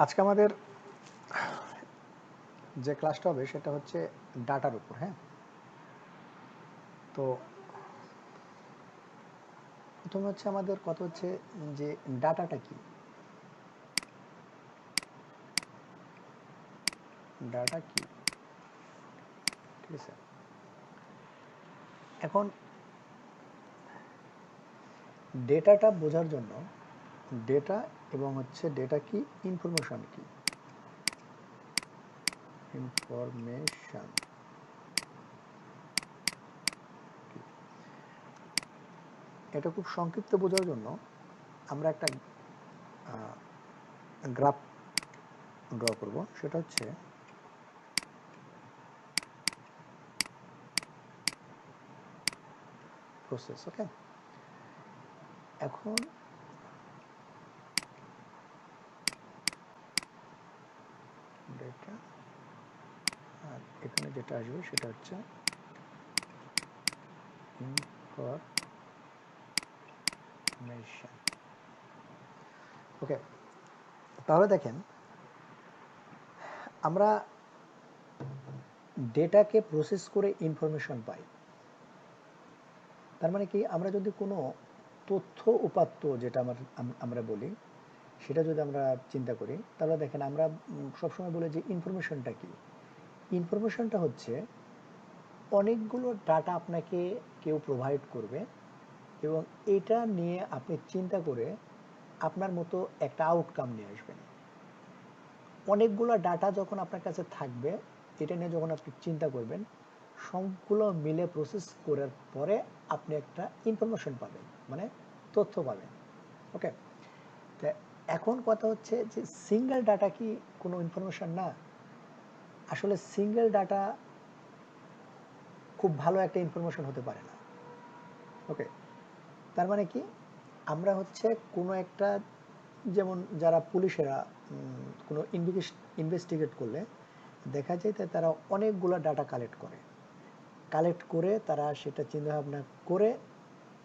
আজকে আমাদের যে ক্লাসটা হবে সেটা হচ্ছে ডাটার উপর। হ্যাঁ, তো প্রথমে হচ্ছে আমাদের কথা হচ্ছে যে ডাটাটা কি। ডাটা কি, ঠিক আছে। এখন ডেটাটা বোঝার জন্য ডেটা এবং হচ্ছে ডেটা কি, ইনফরমেশন কি, ইনফরমেশন কি, এটা খুব সংক্ষিপ্ত বোঝার জন্য আমরা একটা গ্রাফ ড্র করব। সেটা হচ্ছে প্রসেস। ওকে, এখন ডেটা আর এখানে যেটা আসবে সেটা হচ্ছে ইনফরমেশন। ওকে, তাহলে দেখেন আমরা ডেটাকে প্রসেস করে ইনফরমেশন পাই। তার মানে কি, আমরা যদি কোনো তথ্য উপাত্ত যেটা আমরা বলি সেটা যদি আমরা চিন্তা করি, তাহলে দেখেন আমরা সবসময় বলি যে ইনফরমেশনটা কি। ইনফরমেশনটা হচ্ছে অনেকগুলো ডাটা আপনাকে কেউ প্রোভাইড করবে এবং এটা নিয়ে আপনি চিন্তা করে আপনার মতো একটা আউটকাম নিয়ে আসবেন। অনেকগুলো ডাটা যখন আপনার কাছে থাকবে, এটা নিয়ে যখন আপনি চিন্তা করবেন, সবগুলো মিলে প্রসেস করার পরে আপনি একটা ইনফরমেশন পাবেন, মানে তথ্য পাবেন। ওকে, তা এখন কথা হচ্ছে যে সিঙ্গেল ডাটা কি কোনো ইনফরমেশন না? আসলে সিঙ্গেল ডাটা খুব ভালো একটা ইনফরমেশন হতে পারে না। ওকে, তার মানে কি, আমরা হচ্ছে কোনো একটা, যেমন যারা পুলিশেরা কোনো ইনভেস্টিগেট করলে দেখা যায় তারা অনেকগুলো ডাটা কালেক্ট করে তারা সেটা চিন্তাভাবনা করে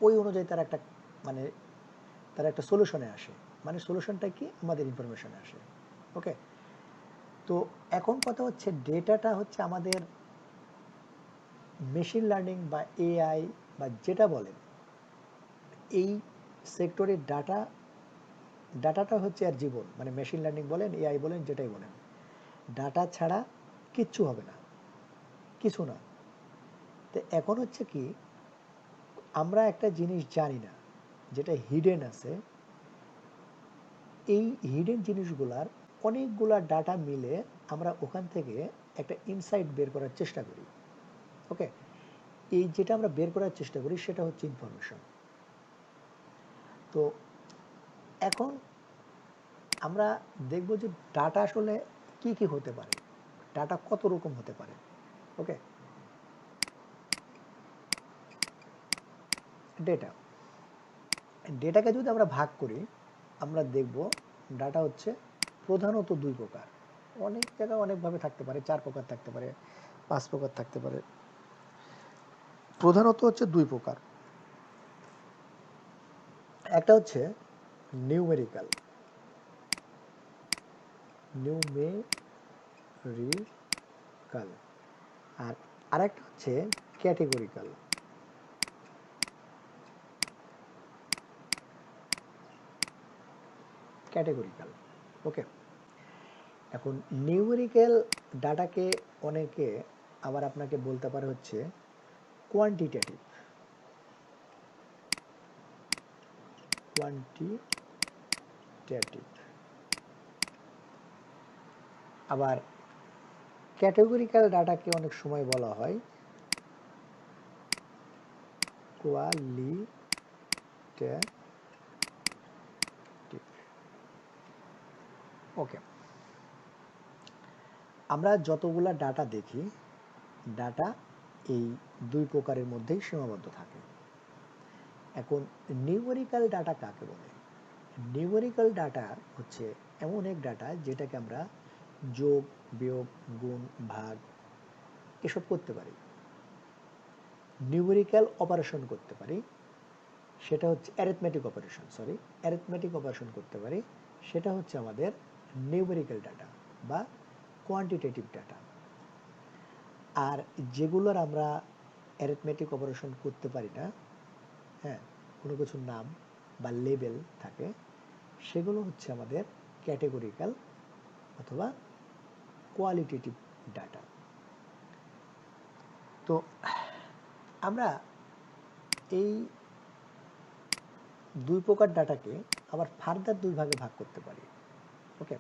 ওই অনুযায়ী তারা একটা, মানে তারা একটা সলিউশনে আসে। মানে সলিউশনটা কি, আমাদের ইনফরমেশনে আসে। ওকে, তো এখন কথা হচ্ছে ডেটাটা হচ্ছে আমাদের মেশিন লার্নিং বা এআই বা যেটা বলেন, এই সেক্টরের ডাটাটা হচ্ছে আর জীবন। মানে মেশিন লার্নিং বলেন, এআই বলেন, যেটাই বলেন, ডাটা ছাড়া কিচ্ছু হবে না, কিছু না। তো এখন হচ্ছে কি, আমরা একটা জিনিস জানি না যেটা হিডেন আছে, এই হিডেন জিনিসগুলার অনেকগুলা ডাটা মিলে আমরা ওখান থেকে একটা ইনসাইট বের করার চেষ্টা করি। ওকে, এই যেটা আমরা বের করার চেষ্টা করি সেটা হচ্ছে ইনফরমেশন। তো এখন আমরা দেখব যে ডাটা আসলে কি কি হতে পারে, ডাটা কত রকম হতে পারে। ওকে, ডেটা ডেটাকে যদি আমরা ভাগ করি, আমরা দেখব ডাটা হচ্ছে প্রধানত দুই প্রকার। অনেক জায়গায় অনেকভাবে থাকতে পারে, 4 প্রকার থাকতে পারে, 5 প্রকার থাকতে পারে। প্রধানত হচ্ছে দুই প্রকার। একটা হচ্ছে নিউমেরিক্যাল নিউমেরিক্যাল আর আরেকটা হচ্ছে ক্যাটেগরিক্যাল। ক্যাটেগরিক্যাল ওকে, এখন নিউমেরিক্যাল ডাটাকে অনেকে আবার আপনাকে বলতে পারে হচ্ছে কোয়ান্টিটেটিভ। কোয়ান্টিটেটিভ আবার ক্যাটেগরিক্যাল ডাটাকে অনেক সময় বলা হয় কোয়ালিটেটিভ। ওকে, আমরা যতগুলা ডাটা দেখি, ডাটা এই দুই প্রকারের মধ্যেই সীমাবদ্ধ থাকে। এখন নিউমেরিক্যাল ডাটা কাকে বলে? নিউমেরিক্যাল ডাটা হচ্ছে এমন এক ডাটা যেটাকে আমরা যোগ, বিয়োগ, গুণ, ভাগ এসব করতে পারি, নিউমেরিক্যাল অপারেশন করতে পারি। সেটা হচ্ছে অ্যারিথমেটিক অপারেশন করতে পারি। সেটা হচ্ছে আমাদের নিউমেরিক্যাল ডাটা বা কোয়ান্টিটেটিভ ডাটা। আর যেগুলোর আমরা অ্যারিথমেটিক অপারেশন করতে পারি না, হ্যাঁ, কোনো কিছুর নাম বা লেবেল থাকে, সেগুলো হচ্ছে আমাদের ক্যাটেগরিক্যাল অথবা কোয়ালিটেটিভ ডাটা। তো আমরা এই দুই প্রকার ডাটাকে আবার ফার্দার দুই ভাগে ভাগ করতে পারি। ওকে,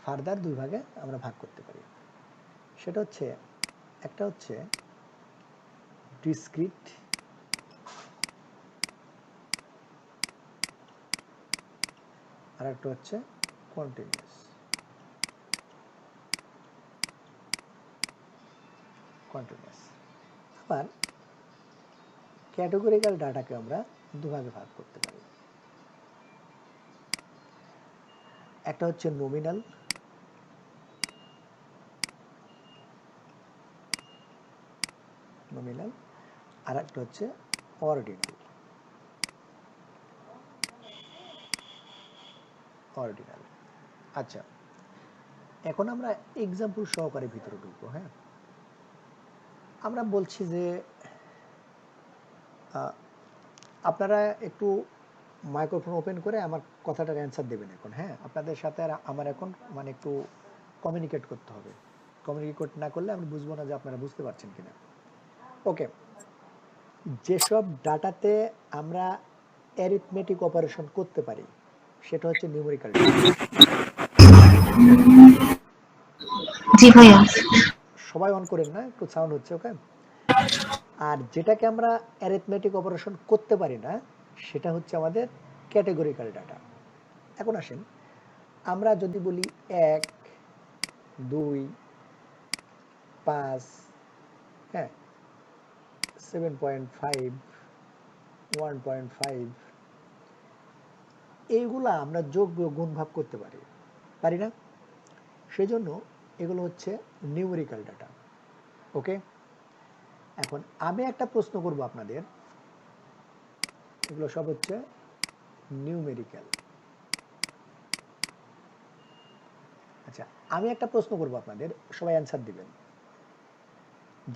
ফার্দার দুই ভাগে আমরা ভাগ করতে পারি। সেটা হচ্ছে, একটা হচ্ছে ডিসক্রিট আর একটা হচ্ছে কন্টিনিউয়াস। আবার ক্যাটেগরিক্যাল ডাটাকে আমরা দুভাগে ভাগ করতে পারি। একটা হচ্ছে নমিনাল আর একটা হচ্ছে অর্ডিনাল। আচ্ছা, এখন আমরা এক্সাম্পল সহকারে ভিতরে ঢুকবো। হ্যাঁ, আমরা বলছি যে আপনারা একটু মাইক্রোফোন ওপেন করে আমার কথাটার অ্যান্সার দেবেন এখন। হ্যাঁ, আপনাদের সাথে আর আমার এখন মানে একটু কমিউনিকেট করতে হবে। কমিউনিকেট না করলে আমি বুঝবো না যে আপনারা বুঝতে পারছেন কিনা। ওকে, যেসব ডাটাতে আমরা অ্যারিথমেটিক অপারেশন করতে পারি সেটা হচ্ছে নিউমেরিক্যাল ডাটা। জি ভাইয়া। সবাই অন করেন না, একটু সাউন্ড হচ্ছে। ওকে, আর যেটাকে আমরা অ্যারিথমেটিক অপারেশন করতে পারি না সেটা হচ্ছে আমাদের ক্যাটেগরিক্যাল ডাটা। এখন আসেন, আমরা যদি বলি 1, 2, 5, হ্যাঁ, 7.5, 1.5, এইগুলা আমরা যোগ বিয়োগ গুণ ভাগ করতে পারি না? সেজন্য এগুলো হচ্ছে নিউমেরিক্যাল ডাটা। ওকে, এখন আমি একটা প্রশ্ন করব আপনাদের, এগুলো সব হচ্ছে নিউমেরিক্যাল। আচ্ছা, আমি একটা প্রশ্ন করব আপনাদের, সবাই অ্যান্সার দিবেন।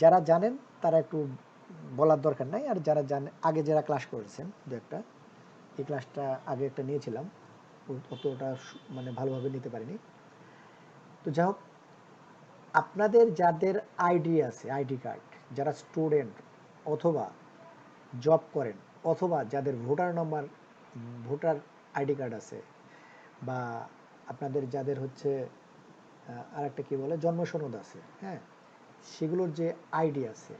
যারা জানেন তারা একটু বলার দরকার নাই, আর যারা জানেন, আগে যারা ক্লাস করেছেন দু একটা, এই ক্লাসটা আগে একটা নিয়েছিলাম, অতটা মানে ভালোভাবে নিতে পারিনি। তো যাই হোক, আপনাদের যাদের আইডি আছে, আইডি কার্ড, যারা স্টুডেন্ট অথবা জব করেন, অথবা যাদের ভোটার আইডি কার্ড আছে, বা আপনাদের যাদের হচ্ছে আর একটা কী বলে জন্ম সনদ আছে, হ্যাঁ, সেগুলোর যে আইডি আছে,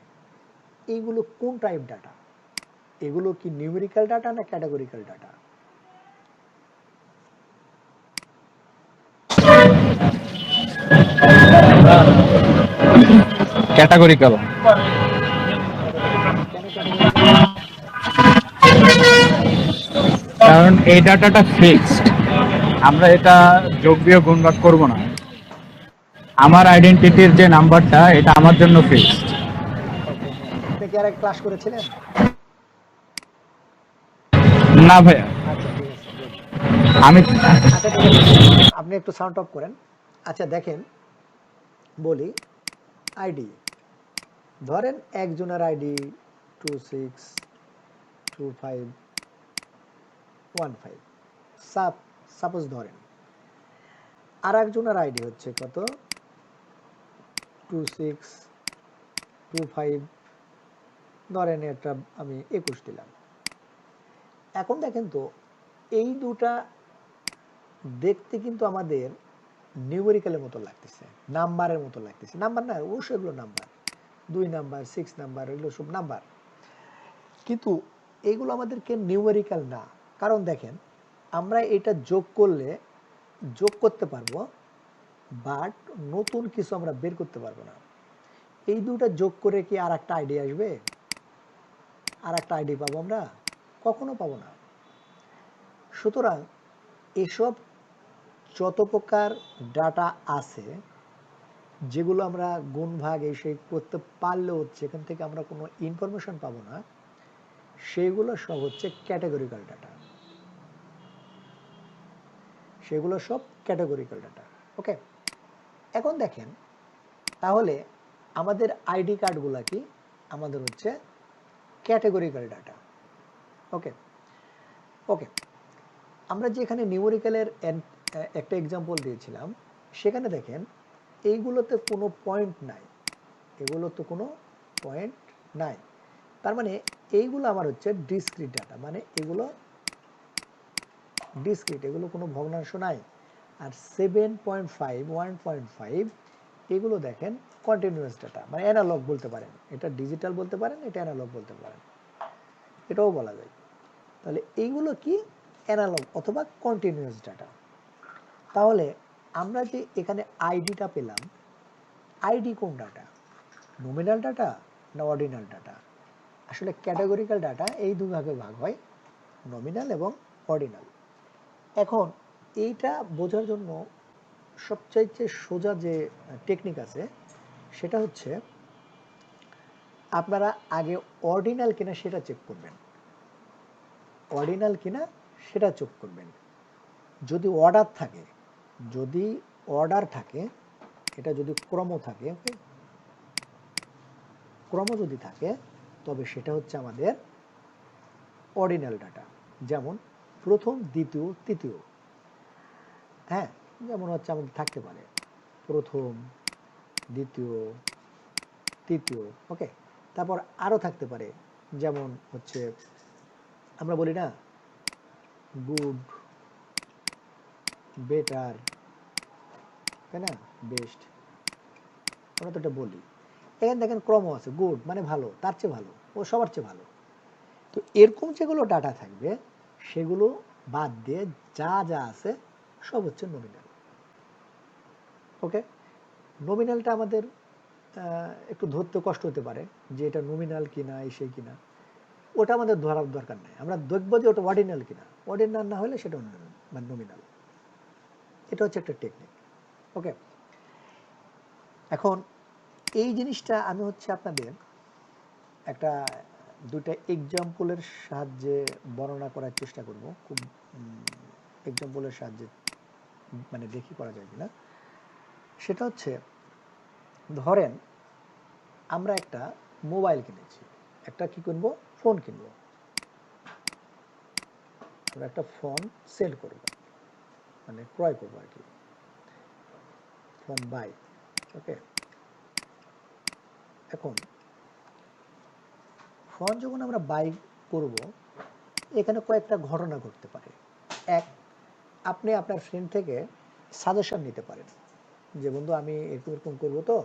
এইগুলো কোন টাইপ ডাটা? এগুলো কি নিউমেরিক্যাল ডাটা না ক্যাটাগরিক্যাল ডাটা? ক্যাটাগরিক্যাল। কেন ক্যাটাগরিক্যাল? কারণ এই ডাটাটা ফিক্সড, আমরা এটা যোগ বিয়োগ গুণ ভাগ করবো না। আমার আইডেন্টিটির যে নাম্বারটা, এটা আমার জন্য ফিক্সড। ওকে, হ্যাঁ, আপনি কি আর ক্লাস করেছিলেন? না ভাইয়া, আচ্ছা, ঠিক আছে, গুড। আমি আচ্ছা, ঠিক আছে, আপনি একটু সাউন্ড অফ করেন। আচ্ছা, দেখেন, বলি আইডি, ধরেন একজনের আইডি 262515, সাপোজ ধরেন। আর একজনের আইডি হচ্ছে কত, 2625, ধরেন এটা আমি 21 দিলাম। এখন দেখেন তো, এই দুটা দেখতে কিন্তু আমাদের নিউমেরিক্যালের মতো লাগতেছে, নাম্বারের মতো লাগতেছে। নাম্বার না, অবশ্যই এগুলো নাম্বার, 2 নাম্বার, 6 নাম্বার, এগুলো সব নাম্বার, কিন্তু এগুলো আমাদেরকে নিউমেরিক্যাল না। কারণ দেখেন, আমরা এটা যোগ করতে পারবো, বাট নতুন কিছু আমরা বের করতে পারবো না। এই দুটা যোগ করে কি আর একটা আইডি আসবে? আর একটা আইডি পাবো আমরা? কখনো পাবো না। সুতরাং এসব যত প্রকার ডাটা আছে, যেগুলো আমরা গুণ ভাগ এই সেই করতে পারলেও সেখান থেকে আমরা কোনো ইনফরমেশন পাবো না, সেগুলো সব হচ্ছে ক্যাটেগরিক্যাল ডাটা। সেগুলো সব ক্যাটাগরিক্যাল ডাটা। ওকে, এখন দেখেন তাহলে আমাদের আইডি কার্ডগুলো কি, আমাদের হচ্ছে ক্যাটাগরিক্যাল ডাটা। ওকে ওকে, আমরা যে এখানে নিউমেরিক্যালের একটা এক্সাম্পল দিয়েছিলাম, সেখানে দেখেন এইগুলোতে কোনো পয়েন্ট নাই, এগুলোতে কোনো পয়েন্ট নাই। তার মানে এইগুলো আমার হচ্ছে ডিসক্রিট ডাটা, মানে এগুলো ডিসক্রিট, এগুলো কোনো ভগ্নাংশ নাই। আর 7.5 1.5 এগুলো দেখেন কন্টিনিউয়াস ডাটা, মানে অ্যানালগ বলতে পারেন, এটা ডিজিটাল বলতে পারেন, এটা অ্যানালগ বলতে পারেন, এটাও বলা যায়। তাহলে এইগুলো কি, অ্যানালগ অথবা কন্টিনিউয়াস ডাটা। তাহলে আমরা যে এখানে আইডিটা পেলাম, আইডি কোন ডাটা, নমিনাল ডাটা না অর্ডিনাল ডাটা? আসলে ক্যাটাগরিক্যাল ডাটা এই দুভাগে ভাগ হয়, নমিনাল এবং অর্ডিনাল। এখন এইটা বোঝার জন্য সবচাইতে সোজা যে টেকনিক আছে সেটা হচ্ছে আপনারা আগে অর্ডিনাল কিনা সেটা চেক করবেন, অর্ডিনাল কিনা সেটা চেক করবেন। যদি অর্ডার থাকে, যদি অর্ডার থাকে, এটা যদি ক্রম থাকে, ওকে, ক্রম যদি থাকে তবে সেটা হচ্ছে আমাদের অর্ডিনাল ডাটা। যেমন প্রথম, দ্বিতীয়, তৃতীয়, হ্যাঁ, যেমন হচ্ছে আমাদের থাকতে পারে প্রথম, দ্বিতীয়, তৃতীয়, ওকে। তারপর আরও থাকতে পারে, যেমন হচ্ছে আমরা বলি না গুড, বেটার, তাই না, বেস্ট, আমরা তো এটা বলি। এখানে দেখেন ক্রম আছে, গুড মানে ভালো, তার চেয়ে ভালো, ও সবার চেয়ে ভালো। তো এরকম যেগুলো ডাটা থাকবে সেগুলো বাদ দিয়ে যা যা আছে সব হচ্ছে নমিনাল। ওকে, নমিনালটা আমাদের একটু ধরতে কষ্ট হতে পারে যে এটা নমিনাল কিনা, এই সেই কিনা, ওটা আমাদের ধরার দরকার নেই। আমরা দেখবো যে ওটা অর্ডিনাল কিনা, অর্ডিনাল না হলে সেটা মানে নমিনাল। এটা হচ্ছে একটা টেকনিক। ওকে, এখন এই জিনিসটা আমি হচ্ছে আপনাদের একটা দুইটা এক্সাম্পলের সাহায্যে বর্ণনা করার চেষ্টা করব, খুব এক্সাম্পলের সাহায্যে মানে দেখি করা যায় কিনা। সেটা হচ্ছে ধরেন আমরা একটা মোবাইল কিনেছি, একটা কি কিনবো, ফোন কিনবো, আমরা একটা ফোন সেল করব, মানে ক্রয় করবো আর কি, ফোন বাই। ওকে, এখন ফোন যখন আমরা বাই করব, এখানে কয়েকটা ঘটনা ঘটতে পারে। এক, আপনি আপনার ফ্রেন্ড থেকে সাজেশন নিতে পারেন যে বন্ধু আমি এরকম এরকম করবো, তো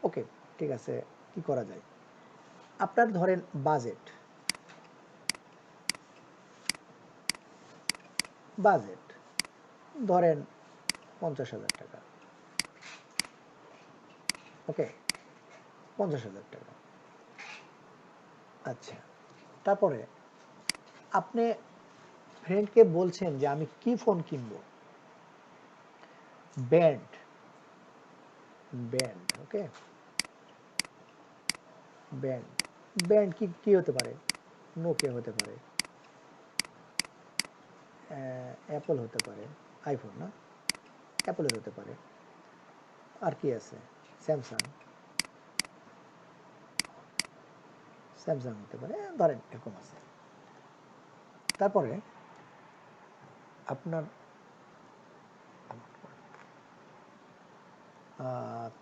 ওকে ঠিক আছে, কি করা যায়। আপনার ধরেন বাজেট, বাজেট ধরেন 50,000 টাকা। ওকে, 50,000 টাকা। আচ্ছা, তারপরে আপনি ফ্রেন্ডকে বলছেন যে আমি কি ফোন কিনবো, ব্যান্ড, ব্যান্ড, ওকে, ব্যান্ড, ব্যান্ড কি কি হতে পারে, নোকিয়া হতে পারে, অ্যাপল হতে পারে, আইফোন না, অ্যাপলের হতে পারে, আর কি আছে, স্যামসাং, স্যামসাং হতে পারে, ধরেন এরকম আছে। তারপরে আপনার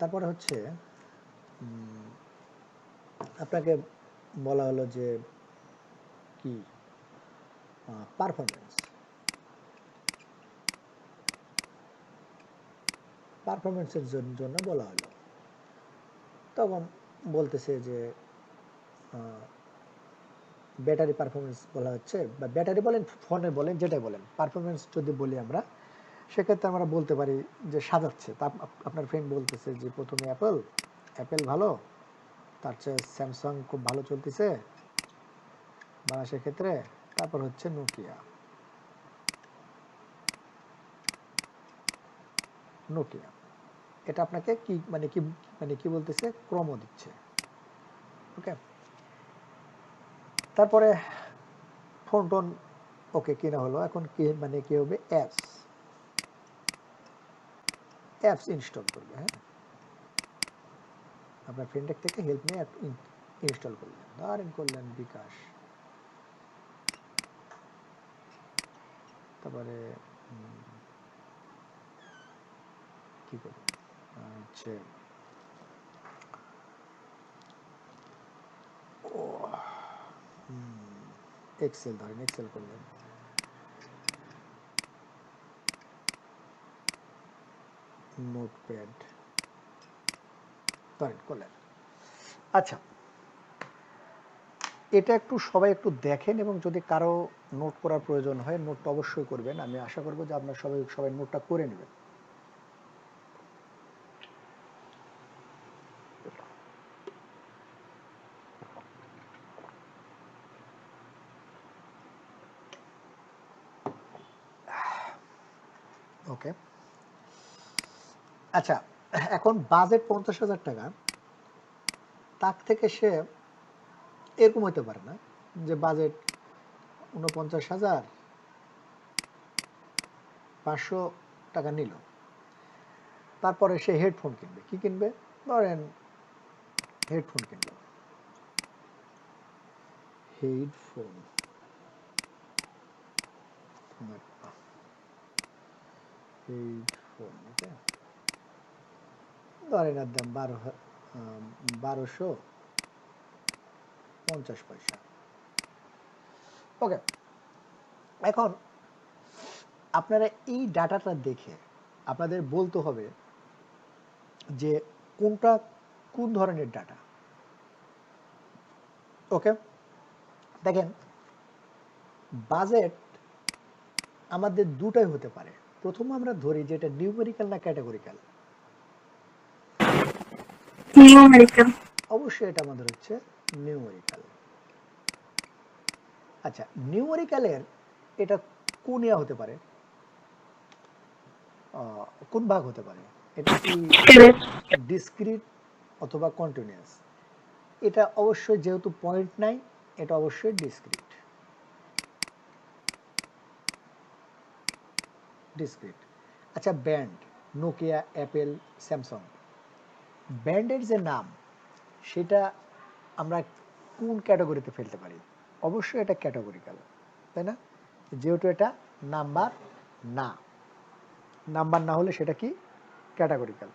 তারপরে হচ্ছে আপনাকে বলা হলো যে কি পারফরমেন্স, পারফরমেন্সের জন্য বলা হলো। তখন বলতেছে যে ব্যাটারি পারফরমেন্স বলা হচ্ছে, বা ব্যাটারি বলেন, ফোনে বলেন, যেটাই বলেন, পারফরমেন্স যদি বলি আমরা, সেক্ষেত্রে আমরা বলতে পারি যে সাজাচ্ছে। তা আপনার ফ্রেন্ড বলতেছে যে প্রথমে অ্যাপেল, অ্যাপেল ভালো, তার চেয়ে স্যামসাং খুব ভালো চলতেছে বাংলাদেশের ক্ষেত্রে, তারপর হচ্ছে নোকিয়া, নোকিয়া। এটা আপনাকে কি মানে কি মানে কি বলতেছে, ক্রম দিচ্ছে। ওকে, তারপরে ফোন টোন ওকে কিনা হলো। এখন কি মানে কি হবে, অ্যাপস, অ্যাপস ইনস্টল করবে। হ্যাঁ, আপনার ফ্রেন্ডের থেকে হেল্প নিয়ে অ্যাপ ইনস্টল করলেন, ধরেন করলেন বিকাশ, তারপরে কি করবেন হচ্ছে এক্সেল, ধরেন এক্সেল করলেন, নোটপ্যাড ধরেন করলেন। আচ্ছা, এটা একটু সবাই একটু দেখেন, এবং যদি কারো নোট করার প্রয়োজন হয় নোটটা অবশ্যই করবেন। আমি আশা করবো যে আপনারা সবাই নোটটা করে নেবেন। ওকে, আচ্ছা, এখন বাজেট 50,000 টাকা, তার থেকে সে এরকম হইতে পারে না যে বাজেট 49,500 টাকা নিল, তারপরে সে হেডফোন কিনবে। কি কিনবে? ধরেন হেডফোন কিনলো, হেডফোন হেডফোন ওকে, ধরেন এর দাম 1250 পয়সা। ওকে, এখন আপনারা এই ডাটাটা দেখে আপনাদের বলতে হবে যে কোনটা কোন ধরনের ডাটা। ওকে, দেখেন বাজেট আমাদের দুটাই হতে পারে। প্রথম আমরা ধরি যে এটা নিউমেরিক্যাল না ক্যাটাগরিক্যাল। নিউমেরিক্যাল। অবশ্যই এটা আমাদের হচ্ছে নিউমেরিক্যাল। আচ্ছা, নিউমেরিক্যালের এটা কোন ইয়া হতে পারে, কোন ভাগ হতে পারে? এটা কি ডিসক্রিট অথবা কন্টিনিউয়াস? এটা অবশ্যই, যেহেতু পয়েন্ট নাই, এটা অবশ্যই ডিসক্রিট। ডিসক্রিট। আচ্ছা, ব্র্যান্ড নোকিয়া, অ্যাপেল, স্যামসাং, ব্র্যান্ডের যে নাম সেটা আমরা কোন ক্যাটাগরিতে ফেলতে পারি? অবশ্যই এটা ক্যাটাগরিক্যাল, তাই না? যেহেতু এটা নাম্বার না, নাম্বার না হলে সেটা কি? ক্যাটাগরিক্যাল।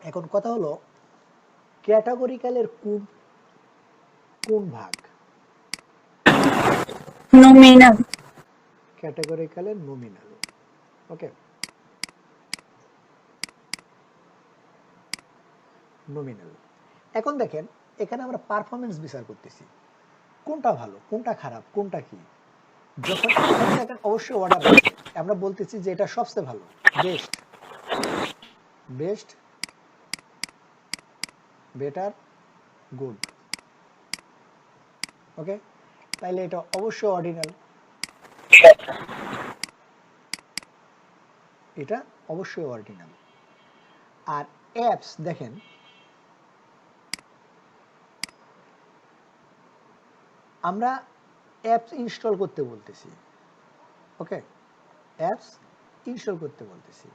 এখন কথা হলো ক্যাটাগরিক্যালের কোন কোন ভাগ? নমিনাল। ক্যাটাগরিক্যালের নমিনাল। ওকে, নমিনাল। এখন দেখেন এখানে আমরা পারফরমেন্স বিচার করতেছি, কোনটা ভালো কোনটা খারাপ কোনটা কি। যখন এখানে দেখেন অবশ্যই অর্ডার আছে, আমরা বলতেছি যে এটা সবচেয়ে ভালো, বেস্ট, বেস্ট, বেটার, গুড। ওকে, তাইলে এটা অবশ্যই অর্ডিনাল, এটা অবশ্যই অর্ডিনাল। আর অ্যাপস দেখেন আমরা অ্যাপস ইনস্টল করতে বলতেছি। ওকে, অ্যাপস ইনস্টল করতে বলতেছি,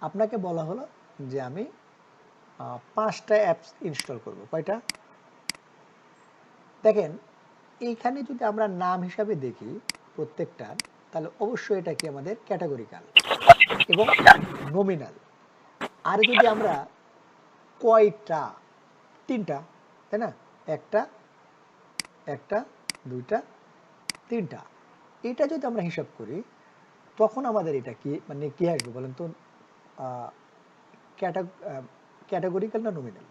আপনাকে বলা হলো যে আমি 5টা অ্যাপস ইনস্টল করব। কয়টা? দেখেন এইখানে যদি আমরা নাম হিসাবে দেখি প্রত্যেকটার, তাহলে অবশ্যই এটা কি আমাদের ক্যাটাগরিক্যাল এবং নমিনাল। আর যদি আমরা কয়টা, 3টা, তাই না? একটা, একটা, 2টা, 3টা, এটা যদি আমরা হিসাব করি তখন আমাদের এটা কি মানে কি আসবে বলেন তো? ক্যাটাগরিক্যাল না নমিনাল?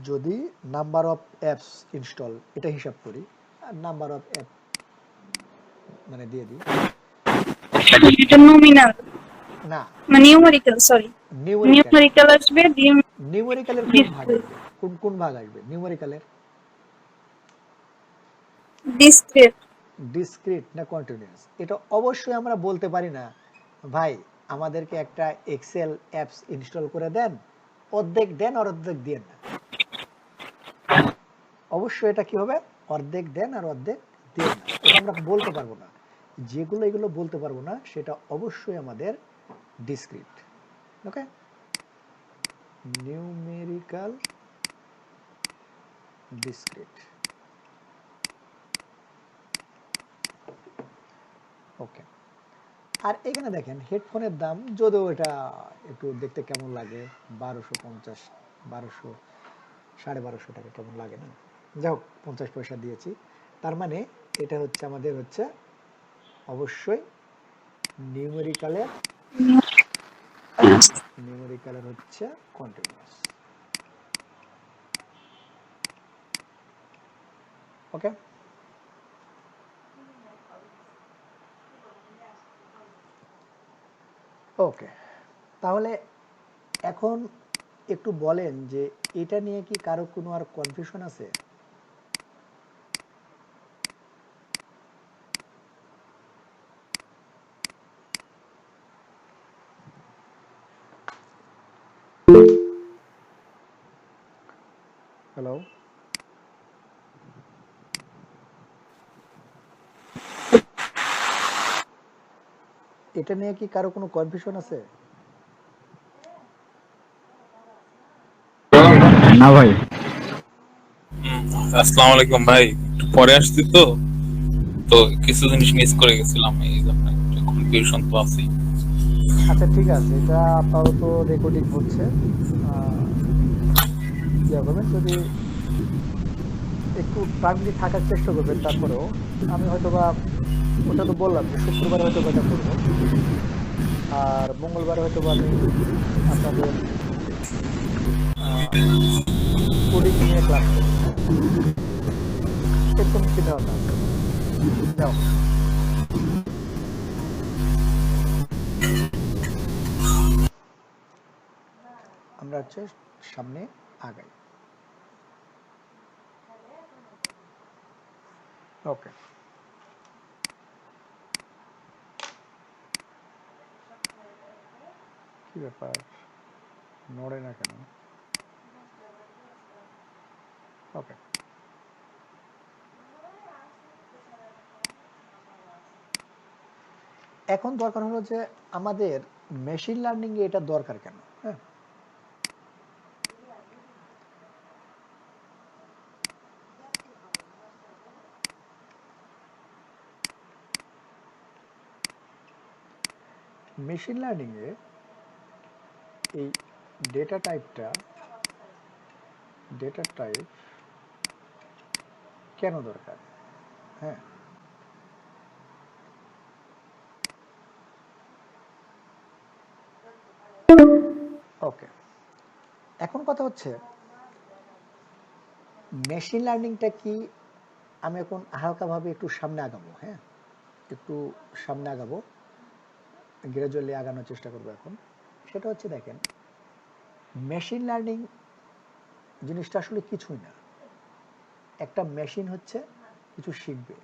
যদি নাম্বার অফ অ্যাপস ইনস্টল এটা হিসাব করি আর নাম্বার অফ অ্যাপ মানে দিয়ে দিই, এটা নমিনাল না মানে নিউমেরিক্যাল, সরি নিউমেরিক্যাল। নিউমেরিক্যাল আসবে। নিউমেরিক্যালের কোন ভাগ আসবে? কোন কোন ভাগ আসবে নিউমেরিক্যালের? ডিসক্রিট। ডিসক্রিট না কন্টিনিউয়াস? এটা অবশ্যই আমরা বলতে পারি না ভাই আমাদেরকে একটা এক্সেল অ্যাপস ইনস্টল করে দেন, অর্ধেক দেন আর অর্ধেক দেন না। অবশ্যই এটা কি হবে? অর্ধেক দেন আর অর্ধেক দেব না, এটা আমরা বলতে পারবো না। যেগুলো এগুলো বলতে পারবো না সেটা অবশ্যই আমাদের ডিসক্রিট। ওকে, নিউমেরিক্যাল ডিসক্রিট। ওকে, আর এখানে দেখেন হেডফোনের দাম, যদিও এটা একটু দেখতে কেমন লাগে, 1250, 1200, 1250 টাকা কেমন লাগে না, যাই হোক 50 পয়সা দিয়েছি। তার মানে এটা হচ্ছে আমাদের হচ্ছে অবশ্যই নিউমেরিক্যালের হচ্ছে কন্টিনিউয়াস। ওকে, ওকে, তাহলে এখন একটু বলেন যে এটা নিয়ে কি কারো কোনো আর কনফিউশন আছে? হ্যালো, এটা নিয়ে কি কারো কোনো কনফিউশন আছে? না ভাই। আসসালামু আলাইকুম ভাই, একটু পরে আসছি তো তো কিছু জিনিস মিস করে গেছিলাম, এই জন্য একটু কনফিউশন তো আছেই। আচ্ছা ঠিক আছে, এটা আপাতত রেকর্ডিং হচ্ছে, ইয়ে করবেন, যদি একটু টাইমলি থাকার চেষ্টা করবেন। তারপরেও আমি হয়তো বা, ওটা তো বললাম যে শুক্রবারে হয়তো বা এটা করবো, আর মঙ্গলবারে হয়তো বা আমি আপনাদের কোডিং নিয়ে ক্লাস করবো। হ্যাঁ, এরকম চিন্তা ভাবনা আছে। যাও, আমরা হচ্ছে সামনে আগাই। ওকে, কি ব্যাপার, নড়ে না কেন? ওকে, এখন দরকার হলো যে আমাদের মেশিন লার্নিং এ এটা দরকার কেন? হ্যাঁ, মেশিন লার্নিং এ এই ডেটা টাইপ কেন দরকার? হ্যাঁ, ওকে, এখন কথা হচ্ছে মেশিন লার্নিংটা কি, আমি এখন হালকাভাবে একটু সামনে আগাবো। হ্যাঁ, একটু সামনে আগাবো, গ্রাজুয়ালি আগানোর চেষ্টা করবো এখন। সেটা হচ্ছে দেখেন, মেশিন লার্নিং জিনিসটা আসলে কিছুই না। একটা মেশিন হচ্ছে কিছু শিখবে,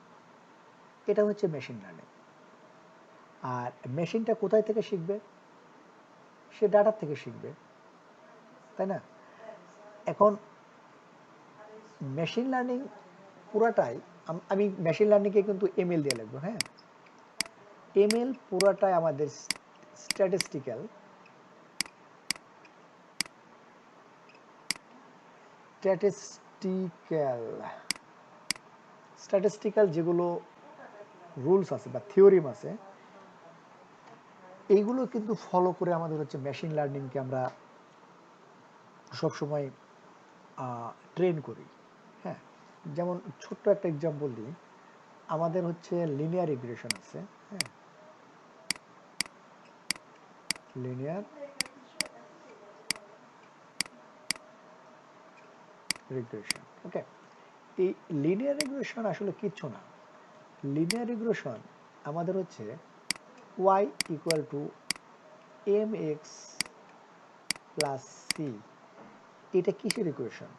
এটা হচ্ছে মেশিন লার্নিং। আর মেশিনটা কোথায় থেকে শিখবে? সে ডাটার থেকে শিখবে, তাই না? এখন মেশিন লার্নিং পুরাটাই, আমি মেশিন লার্নিংকে কিন্তু এমএল দিয়ে লিখবো। হ্যাঁ, এমএল পুরাটাই আমাদের স্ট্যাটিস্টিক্যাল স্ট্যাটিস্টিক্যাল স্ট্যাটিস্টিক্যাল যেগুলো রুলস আছে বা থিওরিম আছে, এইগুলো কিন্তু ফলো করে আমাদের হচ্ছে মেশিন লার্নিংকে আমরা সবসময় ট্রেন করি। হ্যাঁ, যেমন ছোট্ট একটা এক্সাম্পল দিই, আমাদের হচ্ছে লিনিয়ার রিগ্রেশন আছে। হ্যাঁ, লিনিয়ার রিগ্রেশন। ওকে, এই লিনিয়ার রিগ্রেশন আসলে কিচ্ছু না। লিনিয়ার রিগ্রেশন আমাদের হচ্ছে y equal to mx plus C. এটা কিসের ইকুয়েশন,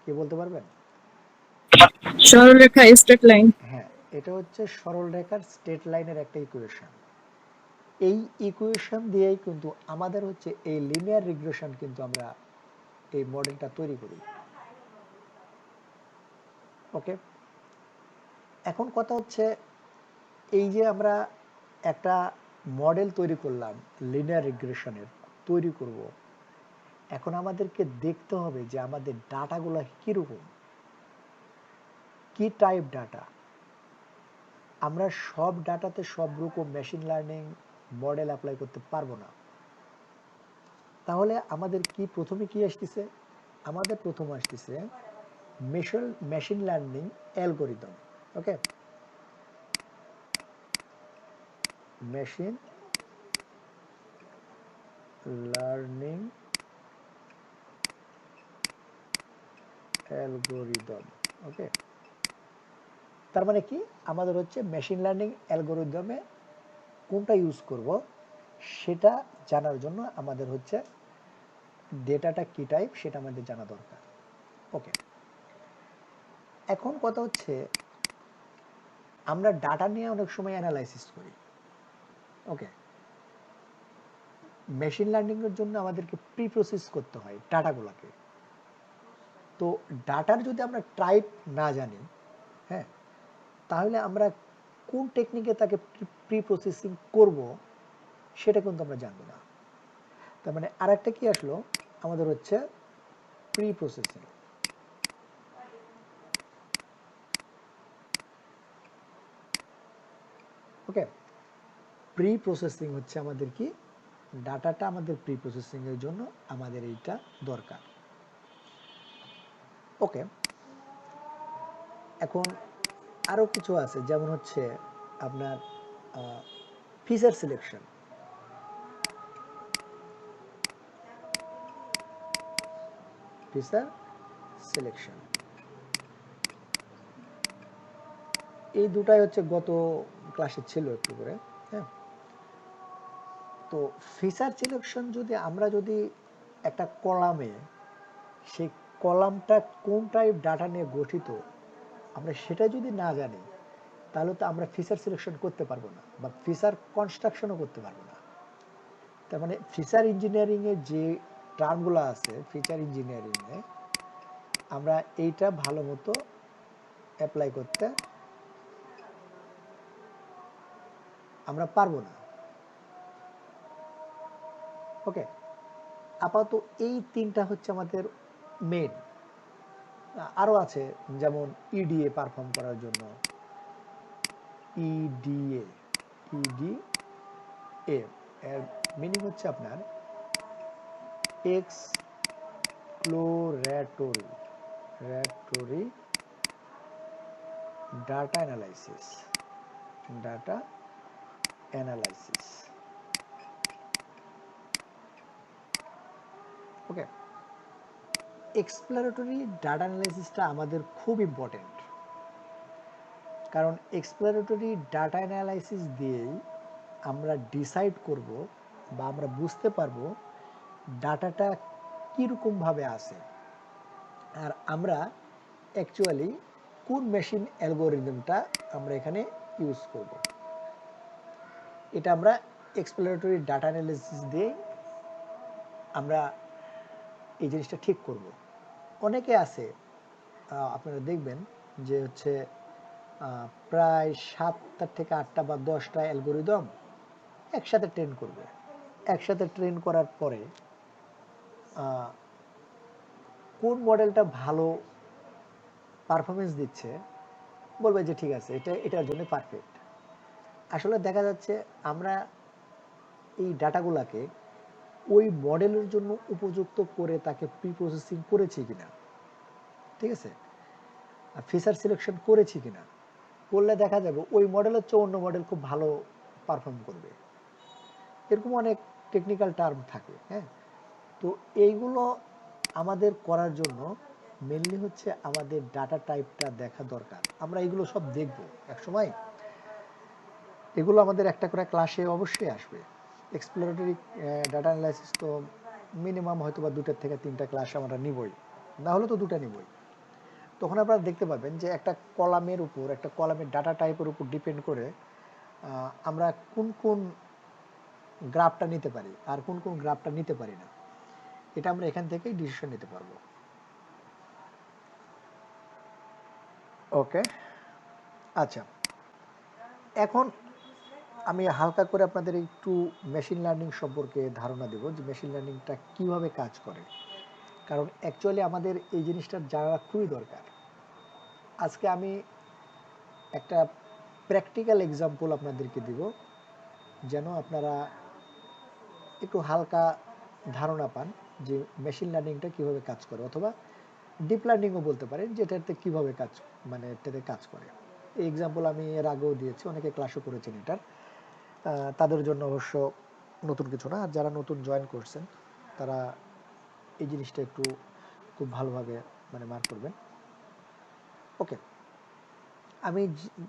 কে বলতে পারবেন? সরলরেখা স্ট্রেট লাইন। হ্যাঁ, এটা হচ্ছে সরল রেখার স্ট্রেট লাইনের একটা ইকুয়েশন। এই ইকুয়েশন দিয়েই কিন্তু আমাদের হচ্ছে এই লিনিয়ার রিগ্রেশন কিন্তু আমরা এই মডেলটা তৈরি করি। ওকে, এখন কথা হচ্ছে, এই যে আমরা একটা মডেল তৈরি করলাম লিনিয়ার রিগ্রেশনের, তৈরি করব, এখন আমাদেরকে দেখতে হবে যে আমাদের ডাটাগুলো কীরকম, কি টাইপ ডাটা। আমরা সব ডাটাতে সব রকম মেশিন লার্নিং মডেল অ্যাপ্লাই করতে পারবো না। তাহলে আমাদের প্রথমে কি আসতেছে? আমাদের প্রথম আসতেছে মেশিন লার্নিং অ্যালগোরিদম। ওকে, মেশিন লার্নিং অ্যালগোরিদম। ওকে, তার মানে কি, আমাদের হচ্ছে মেশিন লার্নিং অ্যালগোরিদমে কোনটা ইউজ করব সেটা জানার জন্য আমাদের হচ্ছে ডেটাটা কি টাইপ সেটা আমাদের জানা দরকার। ওকে, এখন কথা হচ্ছে, আমরা ডাটা নিয়ে অনেক সময় অ্যানালাইসিস করি। ওকে, মেশিন লার্নিং এর জন্য আমাদেরকে প্রি প্রসেস করতে হয় ডাটাগুলোকে। তো ডাটার যদি আমরা টাইপ না জানি, হ্যাঁ, তাহলে আমরা কোন টেকনিকে তাকে প্রি প্রসেসিং করব সেটা কিন্তু আমরা জানবো না। তার মানে আরেকটা কি আসলো, আমাদের হচ্ছে প্রি প্রসেসিং। ওকে, প্রি প্রসেসিং হচ্ছে আমাদের কি, ডাটাটা আমাদের প্রি প্রসেসিং এর জন্য আমাদের এইটা দরকার। ওকে, এখন আরো কিছু আছে, যেমন হচ্ছে আপনার ফিচার সিলেকশন। ফিচার সিলেকশন, এই দুটাই হচ্ছে গত ক্লাসে ছিল একটু করে। হ্যাঁ, তো ফিচার সিলেকশন আমরা যদি একটা কলামে, সেই কলামটা কোন টাইপ ডাটা নিয়ে গঠিত আমরা সেটা যদি না জানি, তাহলে তো আমরা ফিচার সিলেকশন করতে পারবো না, বা ফিচার কনস্ট্রাকশনও করতে পারবো না। তার মানে ফিচার ইঞ্জিনিয়ারিং এর যে টার্মগুলো আছে, ফিচার ইঞ্জিনিয়ারিং এ আমরা এইটা ভালো মতো অ্যাপ্লাই করতে আমরা পারবো না। ওকে, আপাতত এই তিনটা হচ্ছে আমাদের মেন। আরো আছে, যেমন ইডিএ পারফর্ম করার জন্য, ইডিএ এর মিনিং হচ্ছে আপনার এক্সপ্লোরেটরি ডাটা অ্যানালাইসিস। ওকে, এক্সপ্লোরেটরি ডাটা অ্যানালাইসিসটা আমাদের খুব ইম্পর্টেন্ট, কারণ এক্সপ্লোরেটরি ডাটা অ্যানালাইসিস দিয়েই আমরা ডিসাইড করব বা আমরা বুঝতে পারবো ডাটাটা কীরকমভাবে আসে, আর আমরা অ্যাকচুয়ালি কোন মেশিন অ্যালগোরিদমটা আমরা এখানে ইউজ করব। এটা আমরা এক্সপ্লোরেটরি ডাটা অ্যানালাইসিস দিয়ে আমরা এই জিনিসটা ঠিক করব। অনেকে আছে, আপনারা দেখবেন যে হচ্ছে প্রায় 7টা থেকে 8টা বা 10টা অ্যালগোরিদম একসাথে ট্রেন করবে। একসাথে ট্রেন করার পরে কোন মডেলটা ভালো পারফরমেন্স দিচ্ছে বলবে যে ঠিক আছে, এটার জন্য পারফেক্ট। আসলে দেখা যাচ্ছে আমরা এই ডাটাগুলোকে ওই মডেলের জন্য উপযুক্ত করে তাকে প্রি প্রসেসিং করেছি কিনা, ঠিক আছে, ফিচার সিলেকশন করেছি কিনা, করলে দেখা যাবে ওই মডেলের চেয়ে অন্য মডেল খুব ভালো পারফর্ম করবে। এরকম অনেক টেকনিক্যাল টার্ম থাকে। হ্যাঁ, তো এইগুলো আমাদের করার জন্য মেনলি হচ্ছে আমাদের ডাটা টাইপটা দেখা দরকার। আমরা এগুলো সব দেখব এক সময়, এগুলো আমাদের একটা করে ক্লাসে অবশ্যই আসবে। এক্সপ্লোরেটরি ডাটা অ্যানালাইসিস তো মিনিমাম হয়তো বা 2টা থেকে 3টা ক্লাস আমরা নিবই, না হলে তো 2টা নিবই। তখন আপনারা দেখতে পাবেন যে একটা কলামের ডাটা টাইপের উপর ডিপেন্ড করে আমরা কোন কোন গ্রাফটা নিতে পারি আর কোন কোন গ্রাফটা নিতে পারি না, এটা আমরা এখান থেকেই ডিসিশন নিতে পারবো। ওকে, আচ্ছা, এখন আমি হালকা করে আপনাদের একটু মেশিন লার্নিং সম্পর্কে ধারণা দেব যে মেশিন লার্নিংটা কিভাবে কাজ করে, কারণ অ্যাকচুয়ালি আমাদের এই জিনিসটা জানা খুবই দরকার। আজকে আমি একটা প্র্যাকটিক্যাল এক্সাম্পল আপনাদেরকে দিব, যেন আপনারা একটু হালকা ধারণা পান যে মেশিন লার্নিংটা কিভাবে কাজ করে, অথবা ডিপ লার্নিংও বলতে পারেন, যেটাতে কিভাবে কাজ, মানে এটাতে কাজ করে। এই এক্সাম্পল আমি এর আগেও দিয়েছি, অনেকে ক্লাসও করেছেন এটার। তাদের জন্য অবশ্য নতুন কিছু না, আর যারা নতুন জয়েন করছেন তারা এই জিনিসটা একটু খুব ভালোভাবে মানে মার্ক করবেন। ওকে, আমি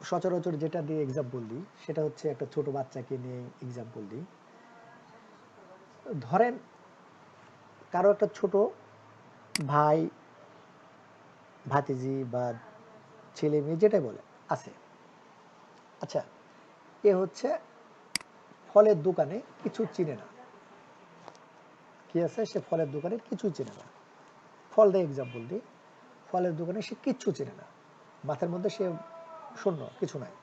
সচরাচর যেটা দিয়ে এক্সাম্পল দিই সেটা হচ্ছে একটা ছোট বাচ্চাকে নিয়ে এক্সাম্পল দিই। ধরেন কারো একটা ছোট ভাই, ভাতিজি বা ছেলে মেয়ে যেটাই বলে আছে। আচ্ছা, এ হচ্ছে ফলের দোকানে কিছু চিনে না। কি আছে, সে ফলের দোকানে কিছু চেনে না। ফল দিয়ে এক্সাম্পল দিই, ফলের দোকানে সে কিচ্ছু চেনে না, মাথার মধ্যে সে শূন্য, কিছু নাই।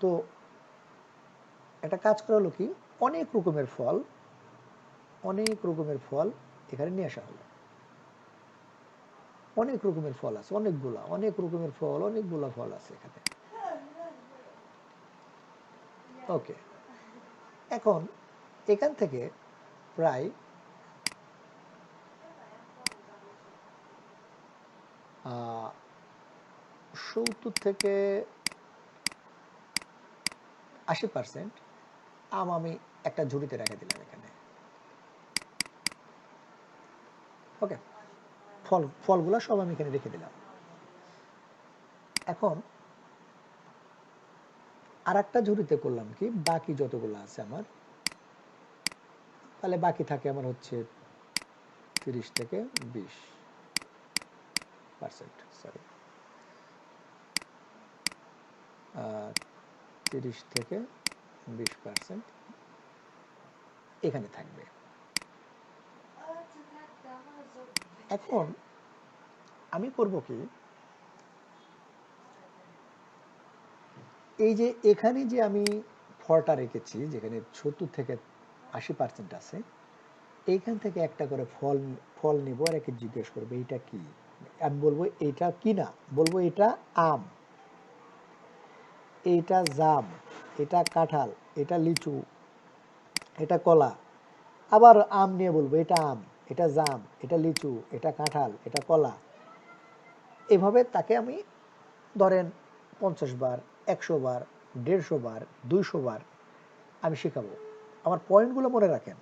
তো একটা কাজ করা হলো কি, অনেক রকমের ফল, অনেক রকমের ফল এখানে নিয়ে আসা হলো। অনেক রকমের ফল আছে, অনেকগুলা, অনেক রকমের ফল, অনেকগুলা ফল আছে এখানে। ওকে, এখন এখান থেকে প্রায় 70 থেকে 80% আম আমি একটা ঝুড়িতে রেখে দিলাম এখানে। ওকে, ফলগুলো সব আমি এখানে রেখে দিলাম। এখন আর একটা ঝুড়িতে করলাম কি, বাকি যতগুলো আছে আমার, তাহলে বাকি থাকে আমার হচ্ছে 30 থেকে 20%, সরি 30 থেকে 20% এখানে থাকবে। এখন আমি করব কি, এই যে এখানে যে আমি ফলটা রেখেছি, যেখানে 70 থেকে 80% আছে, এইখান থেকে একটা করে ফল নিব আর একে জিজ্ঞেস করবো এইটা কি। আমি বলবো এটা কি না, বলবো এটা আম, এটা জাম, এটা কাঁঠাল, এটা লিচু, এটা কলা। আবার আম নিয়ে বলবো এটা আম, এটা জাম, এটা লিচু, এটা কাঁঠাল, এটা কলা। এভাবে তাকে আমি ধরেন 50 বার, 100 বার, 150 বার, 200 বার আমি শেখাবো। আমার পয়েন্টগুলো মনে রাখেন,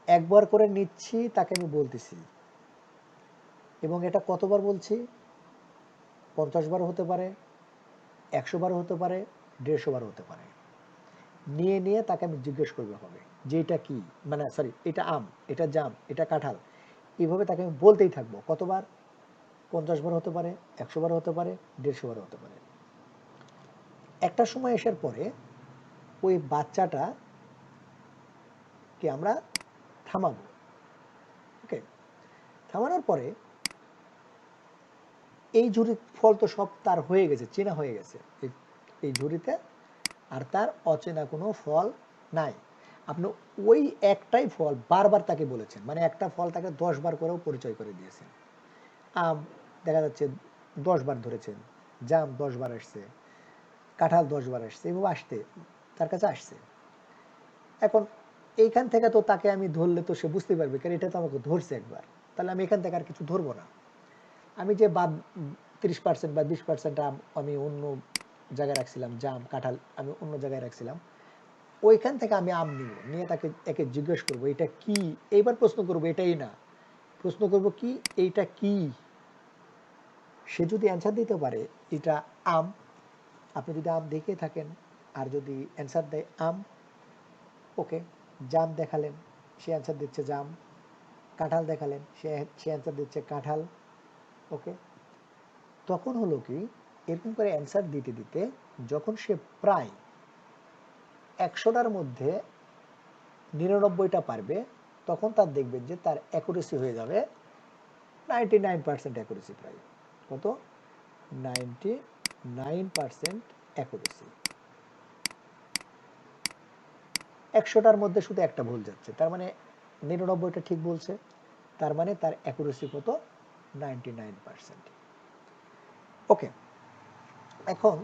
একবার করে নিচ্ছি তাকে আমি বলতেছি, এবং এটা কতবার বলছি, 50 বার হতে পারে, 100 বার হতে পারে, 150 বার হতে পারে। নিয়ে নিয়ে তাকে আমি জিজ্ঞেস করবে হবে যে এটা কি, মানে সরি এটা আম, এটা জাম, এটা কাঁঠাল। এইভাবে তাকে আমি বলতেই থাকবো। কতবার, 50 বার হতে পারে, 100 বার হতে পারে, 150 বার হতে পারে। একটা সময় আসার পরে ওই বাচ্চাটাকে আমরা থামাবো। ওকে, থামানোর পরে এই ঝুড়ির ফল তো সব তার হয়ে গেছে, চেনা হয়ে গেছে এই ঝুড়িতে, আর তার অচেনা কোনো ফল নাই। আপনি ওই একটাই ফল বারবার তাকে বলেছেন, মানে একটা ফল তাকে 10 বার করেও পরিচয় করে দিয়েছেন। আম দেখা যাচ্ছে 10 বার ধরেছেন, জাম 10 বার আসছে, কাঁঠাল 10 বার আসছে, এভাবে আসতে তার কাছে আসছে। এখন এইখান থেকে তো তাকে আমি ধরলে তো সে বুঝতে পারবে, কারণ এটা তো আমাকে ধরছে একবার, তাহলে আমি এখান থেকে আর কিছু ধরবো না। আমি যে 30% বা 20% আম আমি অন্য জায়গায় রাখছিলাম, জাম কাঁঠাল আমি অন্য জায়গায় রাখছিলাম, ওইখান থেকে আমি আম নিব, নিয়ে তাকে একে জিজ্ঞেস করবো এটা কি। এইবার প্রশ্ন করবো এটাই না, প্রশ্ন করবো কি এইটা কি। সে যদি অ্যান্সার দিতে পারে এটা আম, আপনি যদি আম দেখে থাকেন আর যদি অ্যান্সার দেয় আম, ওকে। জাম দেখালেন, সে অ্যান্সার দিচ্ছে জাম। কাঁঠাল দেখালেন, সে অ্যান্সার দিচ্ছে কাঁঠাল, ওকে। তখন হলো কি, এরকম করে অ্যান্সার দিতে দিতে যখন সে প্রায় 100টার মধ্যে 99টা পারবে, তখন তার দেখবেন যে তার অ্যাকুরেসি হয়ে যাবে 99% অ্যাকুরেসি প্রায়। কত? 99% অ্যাকুরেসি। 100টার মধ্যে শুধু একটা ভুল যাচ্ছে, তার মানে 99টা ঠিক বলছে, তার মানে তার অ্যাকুরেসি কত? 99%। ওকে, এখন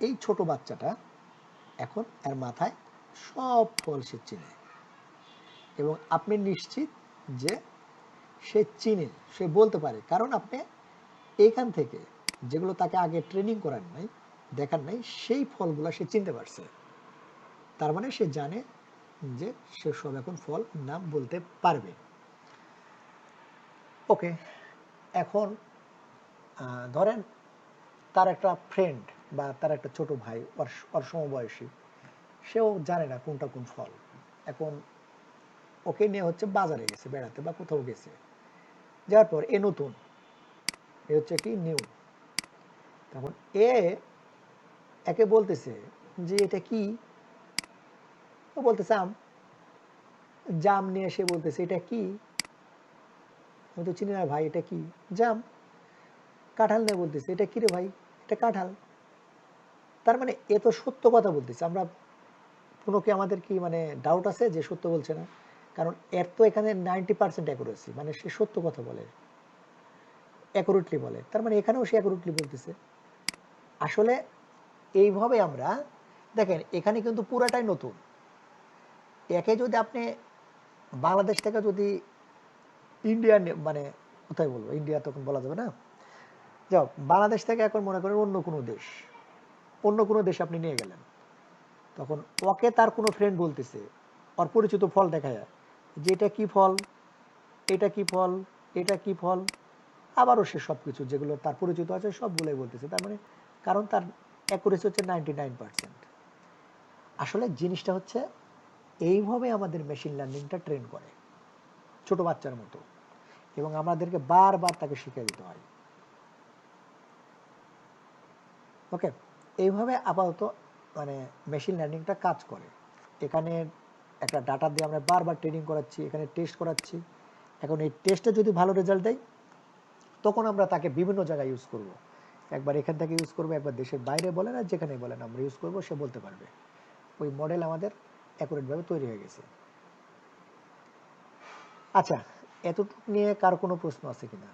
এই ছোট বাচ্চাটা এখন এর মাথায় সব ফল সে চিনে, এবং আপনি নিশ্চিত যে সে চিনে, সে বলতে পারে, কারণ আপনি এইখান থেকে যেগুলো তাকে আগে ট্রেনিং করার নাই, দেখার নাই, সেই ফলগুলো সে চিনতে পারছে। তার মানে সে জানে যে সে সব এখন ফল নাম বলতে পারবে। ওকে, এখন ধরেন তার একটা ফ্রেন্ড বা তার একটা ছোট ভাই ওর সমবয়সী, সেও জানে না কোনটা কোন ফল। এখন ওকে নিয়ে হচ্ছে বাজারে গেছে বেড়াতে বা কোথাও গেছে, যাওয়ার পর এ নতুন, এ হচ্ছে কি নিউ। তখন একে বলতেছে যে এটা কি, ও বলতেছে আম। জাম নিয়ে এসে বলতেছে এটা কি, আমি তো চিনি না ভাই, এটা কি? জাম। কাঁঠাল নিয়ে বলতেছে এটা কি রে ভাই, এটা কাঁঠাল। তার মানে এ তো সত্য কথা বলতেছে। আমরা কোনো কি আমাদের কি মানে ডাউট আছে যে সত্য বলছে না? কারণ এর তো এখানে 90% অ্যাকুরেসি, মানে সে সত্য কথা বলে, অ্যাকুরেটলি বলে, তার মানে এখানেও সে অ্যাকুরেটলি বলতেছে। আসলে এইভাবে আমরা দেখেন, এখানে কিন্তু পুরাটাই নতুন। একে যদি আপনি বাংলাদেশ থেকে যদি ইন্ডিয়া মানে কোথায় বলবো, ইন্ডিয়া তখন বলা যাবে না, যাও বাংলাদেশ থেকে এখন মনে করেন অন্য কোনো দেশে আপনি নিয়ে গেলেন, তখন ওকে তার কোনো ফ্রেন্ড বলতেছে ওর পরিচিত ফল দেখায় যে এটা কি ফল, এটা কি ফল, এটা কি ফল, আবারও সে সব কিছু যেগুলো তার পরিচিত আছে সবগুলোই বলতেছে। তার মানে কারণ তার অ্যাকুরেসি হচ্ছে 99%। আসলে জিনিসটা হচ্ছে এইভাবে আমাদের মেশিন লার্নিংটা ট্রেন করে ছোট বাচ্চার মতো, এবং আমাদেরকে বারবার তাকে শিখিয়ে দিতে হয়। ওকে, এইভাবে আপাতত মানে মেশিন লার্নিংটা কাজ করে। এখানে একটা ডাটা দিয়ে আমরা বারবার ট্রেনিং করাচ্ছি, এখানে টেস্ট করাচ্ছি। এখন এই টেস্টে যদি ভালো রেজাল্ট দেয়, তখন আমরা তাকে বিভিন্ন জায়গায় ইউজ করব। একবার এখান থেকে ইউজ করবো, একবার দেশের বাইরে বলেন আর যেখানে বলেন আমরা ইউজ করবো, সে বলতে পারবে। ওই মডেল আমাদের অ্যাকুরেটভাবে তৈরি হয়ে গেছে। আচ্ছা, এতটুকু নিয়ে কার কোনো প্রশ্ন আছে কিনা?